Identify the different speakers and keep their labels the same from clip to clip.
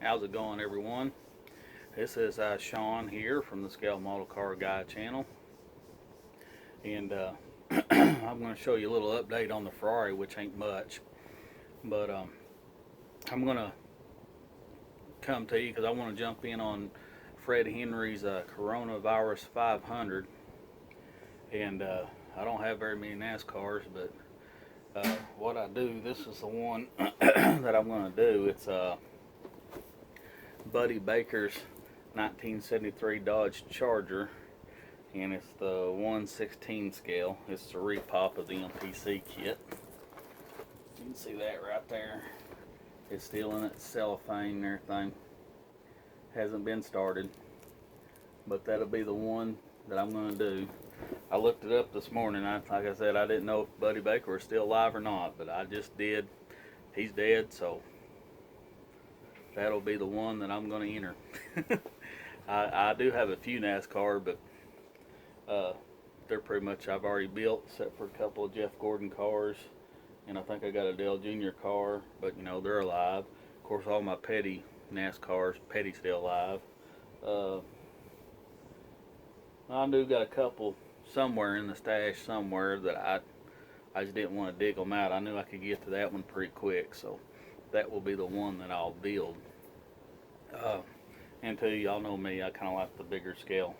Speaker 1: How's it going, everyone? This is Sean here from the Scale Model Car Guy channel, and I'm going to show you a little update on the Ferrari, which ain't much, but I'm going to come to you because I want to jump in on Fred Henry's Coronavirus 500, and I don't have very many NASCARs, but what I do, this is the one that I'm going to do. It's Buddy Baker's 1973 Dodge Charger, and it's the 1/16 scale. It's the repop of the MPC kit. You can see that right there. It's still in its cellophane and everything. Hasn't been started, but that'll be the one that I'm going to do. I looked it up this morning. Like I said, I didn't know if Buddy Baker was still alive or not, but I just did. He's dead, so that'll be the one that I'm going to enter. I do have a few NASCAR, but they're pretty much I've already built, except for a couple of Jeff Gordon cars, and I think I got a Dale Jr. car, but you know, they're alive. Of course, all my Petty NASCARs, Petty's still alive. I do got a couple somewhere in the stash somewhere that I just didn't want to dig them out. I knew I could get to that one pretty quick, so that will be the one that I'll build. And too, y'all know me, I kind of like the bigger scale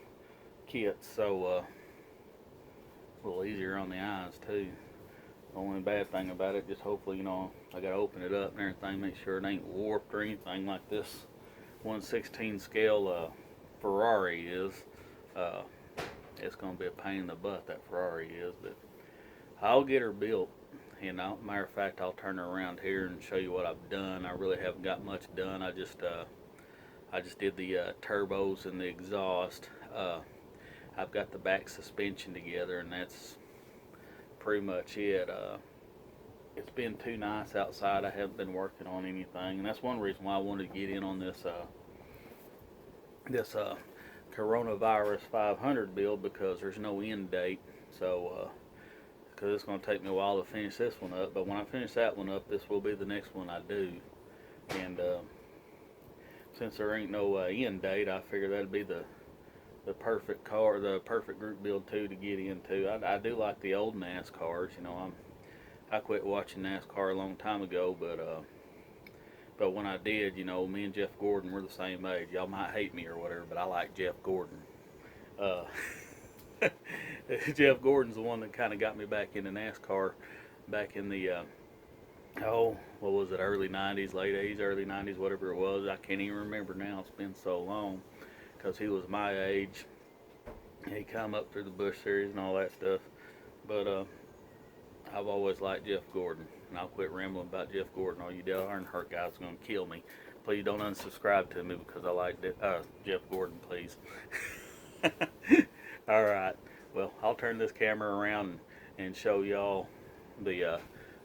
Speaker 1: kits, so a little easier on the eyes too. The only bad thing about it, just hopefully, you know, I gotta open it up and everything, make sure it ain't warped or anything like this 1/16 scale Ferrari is. It's gonna be a pain in the butt, that Ferrari is, but I'll get her built. You know, matter of fact, I'll turn her around here and show you what I've done. I really haven't got much done. I just did the turbos and the exhaust. I've got the back suspension together, and that's pretty much it. It's been too nice outside. I haven't been working on anything, and that's one reason why I wanted to get in on this Coronavirus 500 build, because there's no end date. So because it's going to take me a while to finish this one up, but when I finish that one up, this will be the next one I do. And since there ain't no end date, I figure that'd be the perfect car, the perfect group build too to get into. I do like the old NASCARs. You know, I quit watching NASCAR a long time ago, but when I did, you know, me and Jeff Gordon were the same age. Y'all might hate me or whatever, but I like Jeff Gordon. Jeff Gordon's the one that kind of got me back into NASCAR back in the what was it, early 90s, late 80s, early 90s, whatever it was. I can't even remember now. It's been so long, because he was my age. He come up through the Busch Series and all that stuff. But I've always liked Jeff Gordon, and I'll quit rambling about Jeff Gordon. All you darn hurt guys are going to kill me. Please don't unsubscribe to me because I like Jeff Gordon, please. All right. Well, I'll turn this camera around and show y'all the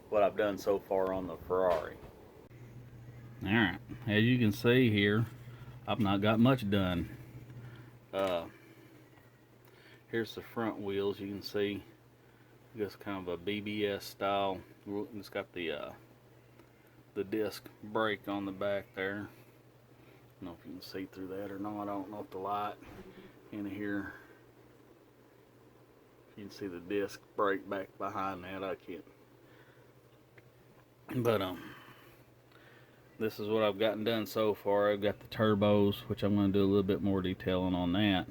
Speaker 1: what I've done so far on the Ferrari. All right. As you can see here, I've not got much done. Here's the front wheels. You can see just kind of a BBS style. It's got the disc brake on the back there. I don't know if you can see through that or not. I don't know if the light in here, you can see the disc brake back behind that. I can't. But this is what I've gotten done so far. I've got the turbos, which I'm going to do a little bit more detailing on that,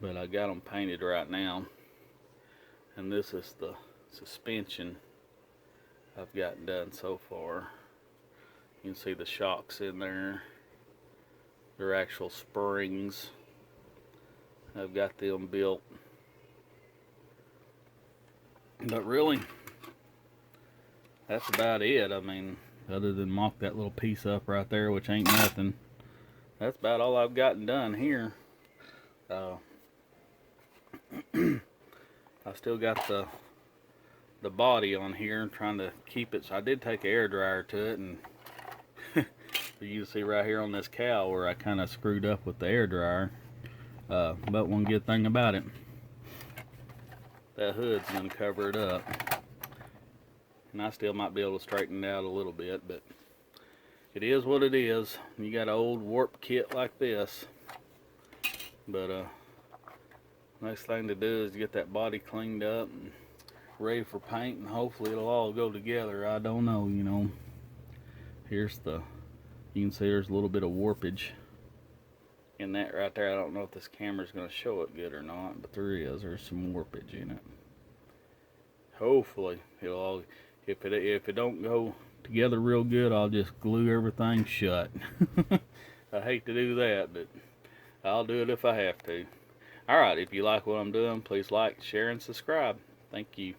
Speaker 1: but I got them painted right now. And this is the suspension I've gotten done so far. You can see the shocks in there. They're actual springs. I've got them built. But really, that's about it. I mean, other than mock that little piece up right there, which ain't nothing. That's about all I've gotten done here. I still got the body on here, trying to keep it. So I did take an air dryer to it, and you can see right here on this cowl where I kind of screwed up with the air dryer. But one good thing about it, that hood's going to cover it up. And I still might be able to straighten it out a little bit, but it is what it is. You got an old warped kit like this. But next thing to do is get that body cleaned up and ready for paint, and hopefully it'll all go together. I don't know, you know. Here's the, you can see there's a little bit of warpage in that right there. I don't know if this camera's going to show it good or not, but there's some warpage in it. Hopefully it'll all, if it don't go together real good, I'll just glue everything shut. I hate to do that, but I'll do it if I have to. Alright, if you like what I'm doing, please like, share, and subscribe. Thank you.